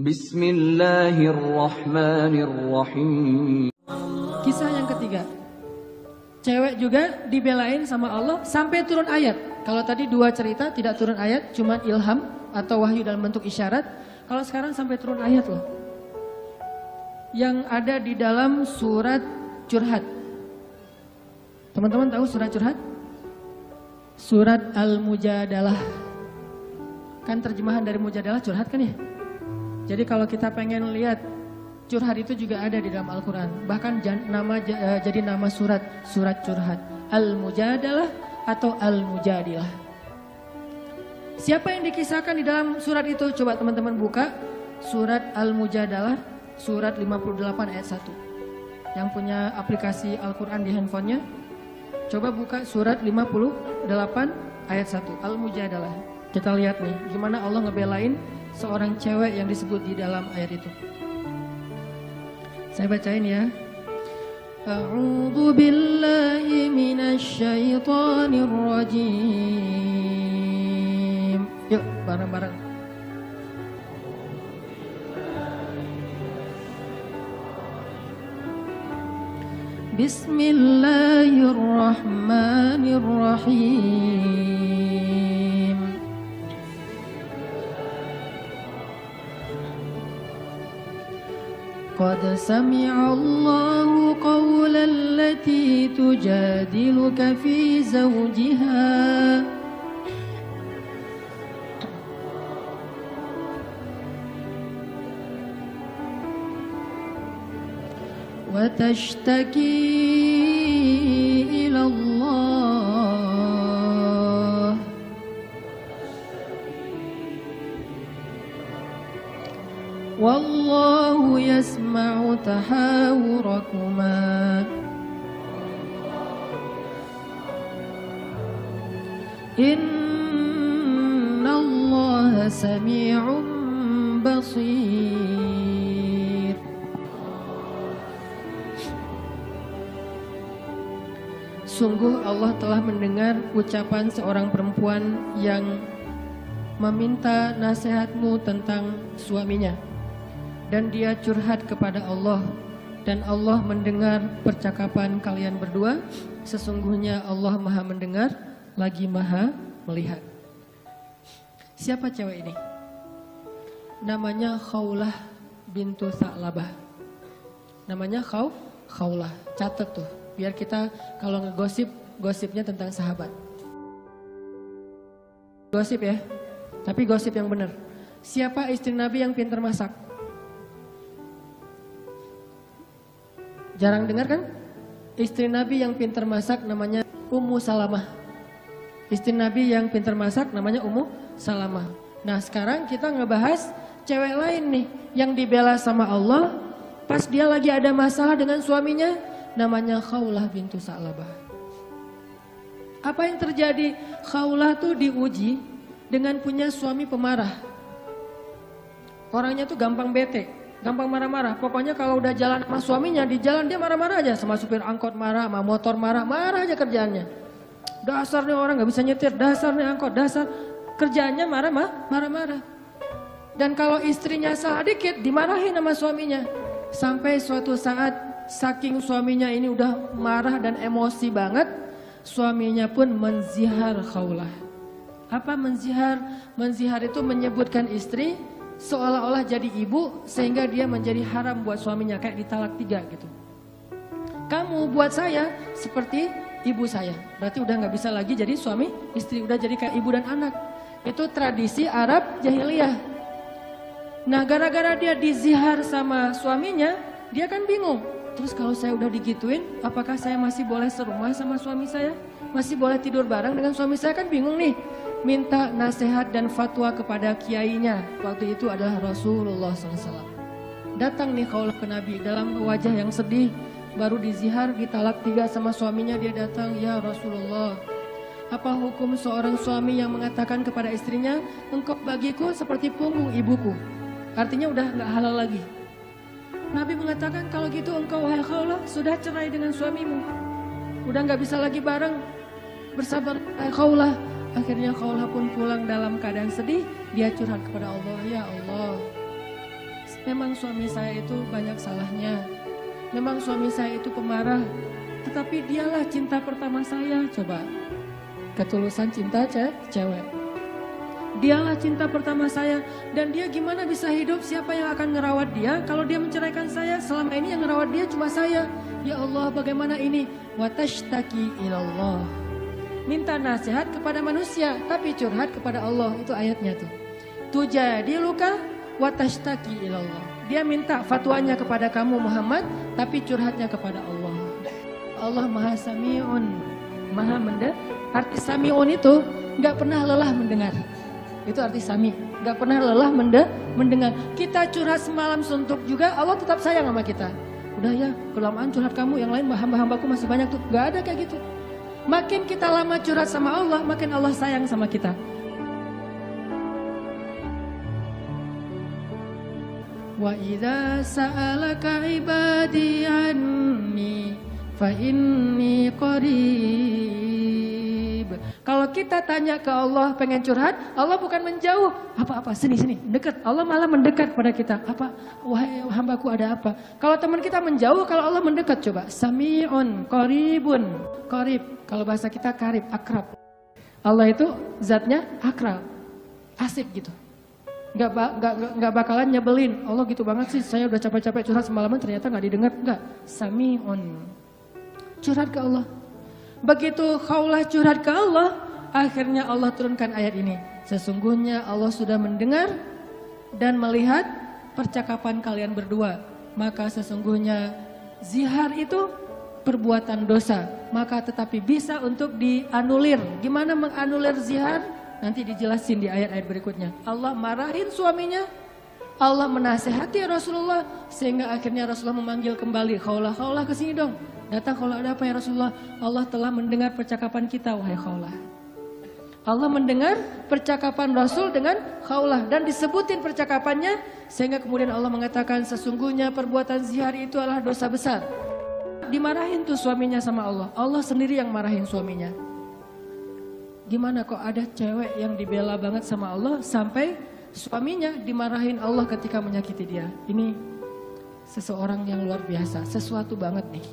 Bismillahirrahmanirrahim. Kisah yang ketiga. Cewek juga dibelain sama Allah sampai turun ayat. Kalau tadi dua cerita tidak turun ayat, cuma ilham atau wahyu dalam bentuk isyarat. Kalau sekarang sampai turun ayat loh. Yang ada di dalam surat Curhat. Teman-teman tahu surat Curhat? Surat Al-Mujadalah. Kan terjemahan dari Mujadalah curhat kan ya? Jadi kalau kita pengen lihat curhat itu juga ada di dalam Al-Quran. Bahkan jadi nama surat Curhat. Al-Mujadalah atau Al-Mujadilah. Siapa yang dikisahkan di dalam surat itu? Coba teman-teman buka surat Al-Mujadalah, surat 58 ayat 1. Yang punya aplikasi Al-Quran di handphonenya, coba buka surat 58 ayat 1, Al-Mujadalah. Kita lihat nih, gimana Allah ngebelain seorang cewek yang disebut di dalam ayat itu. Saya bacain ya. A'udzu billahi minasy syaithanir rajim. Yuk bareng-bareng. Bismillahirrahmanirrahim. Qad sami'a Allahu qawla allati tujadiluka fi zawjiha wa tashtaki ila Allah wallahu yasma'u tahawurakuma innallaha sami'un basir. Sungguh Allah telah mendengar ucapan seorang perempuan yang meminta nasihatmu tentang suaminya. Dan dia curhat kepada Allah. Dan Allah mendengar percakapan kalian berdua. Sesungguhnya Allah maha mendengar, lagi maha melihat. Siapa cewek ini? Namanya Khawlah bintu Tha'labah. Namanya Khawlah. Catat tuh. Biar kita kalau ngegosip, gosipnya tentang sahabat. Gosip ya. Tapi gosip yang benar. Siapa istri Nabi yang pintar masak? Jarang dengar kan? Istri Nabi yang pintar masak namanya Ummu Salamah. Istri Nabi yang pintar masak namanya Ummu Salamah. Nah sekarang kita ngebahas cewek lain nih. Yang dibela sama Allah. Pas dia lagi ada masalah dengan suaminya. Namanya Khawlah bintu Tha'labah. Apa yang terjadi? Khawlah tuh diuji dengan punya suami pemarah. Orangnya tuh gampang bete, gampang marah-marah. Pokoknya kalau udah jalan sama suaminya, di jalan dia marah-marah aja. Sama supir angkot marah, sama motor marah, marah aja kerjaannya. Dasarnya orang gak bisa nyetir, dasarnya angkot, dasar. Kerjaannya marah-marah. Dan kalau istrinya salah dikit, dimarahin sama suaminya. Sampai suatu saat saking suaminya ini udah marah dan emosi banget, suaminya pun menzihar Khawlah. Apa menzihar? Menzihar itu menyebutkan istri seolah-olah jadi ibu sehingga dia menjadi haram buat suaminya, kayak ditalak 3 gitu. Kamu buat saya seperti ibu saya. Berarti udah gak bisa lagi jadi suami istri, udah jadi kayak ibu dan anak. Itu tradisi Arab jahiliyah. Nah gara-gara dia dizihar sama suaminya, dia kan bingung. Terus kalau saya udah digituin, apakah saya masih boleh serumah sama suami saya? Masih boleh tidur bareng dengan suami saya? Kan bingung nih. Minta nasihat dan fatwa kepada kiainya. Waktu itu adalah Rasulullah SAW. Datang nih Khawlah ke Nabi dalam wajah yang sedih. Baru dizihar, ditalak 3 sama suaminya. Dia datang, ya Rasulullah. Apa hukum seorang suami yang mengatakan kepada istrinya, engkau bagiku seperti punggung ibuku. Artinya udah gak halal lagi. Nabi mengatakan kalau gitu engkau wahai Khawlah sudah cerai dengan suamimu. Udah gak bisa lagi bareng. Bersabar wahai Khawlah. Akhirnya Khawlah pun pulang dalam keadaan sedih. Dia curhat kepada Allah, ya Allah. memang suami saya itu banyak salahnya. Memang suami saya itu pemarah. Tetapi dialah cinta pertama saya. Coba, ketulusan cinta cewek. Dialah cinta pertama saya. Dan dia gimana bisa hidup? Siapa yang akan ngerawat dia? Kalau dia menceraikan saya, selama ini yang ngerawat dia cuma saya. Ya Allah, bagaimana ini? Watashtaki ilallah. Minta nasihat kepada manusia, tapi curhat kepada Allah. Itu ayatnya tuh. Tujadi luka watashtaki ilallah. Dia minta fatwanya kepada kamu Muhammad, tapi curhatnya kepada Allah. Allah Maha Sami'un, Maha mendengar. Arti Sami'un itu nggak pernah lelah mendengar. Itu arti Sami, nggak pernah lelah mendengar. Kita curhat semalam suntuk juga, Allah tetap sayang sama kita. Udah ya, kelamaan curhat kamu, yang lain hamba-hambaku masih banyak tuh. Nggak ada kayak gitu. Makin kita lama curhat sama Allah, makin Allah sayang sama kita. Wa idza sa'alaka ibadi anni fa inni qarib. Kalau kita tanya ke Allah pengen curhat, Allah bukan menjauh. Apa-apa, sini, dekat. Allah malah mendekat pada kita. Apa? Wahai hambaku, ada apa? Kalau teman kita menjauh, kalau Allah mendekat, coba. Sami'un, qaribun. Qarib, kalau bahasa kita karib, akrab. Allah itu zatnya akrab. Asik gitu. Nggak bakalan nyebelin. Allah gitu banget sih, saya udah capek-capek curhat semalaman ternyata nggak didengar. Nggak, Sami'un. Curhat ke Allah. Begitu Khawlah curhat ke Allah, akhirnya Allah turunkan ayat ini. Sesungguhnya Allah sudah mendengar dan melihat percakapan kalian berdua. Maka sesungguhnya zihar itu perbuatan dosa. Maka tetapi bisa untuk dianulir. Gimana menganulir zihar? Nanti dijelasin di ayat-ayat berikutnya. Allah marahin suaminya. Allah menasehati Rasulullah. Sehingga akhirnya Rasulullah memanggil kembali. Khawlah, Khawlah kesini dong. Datang, Khawlah, ada apa ya Rasulullah? Allah telah mendengar percakapan kita, wahai Khawlah. Allah mendengar percakapan Rasul dengan Khawlah. Dan disebutin percakapannya. Sehingga kemudian Allah mengatakan sesungguhnya perbuatan zihar itu adalah dosa besar. Dimarahin tuh suaminya sama Allah. Allah sendiri yang marahin suaminya. Gimana kok ada cewek yang dibela banget sama Allah sampai suaminya dimarahin Allah ketika menyakiti dia. Ini seseorang yang luar biasa, sesuatu banget nih.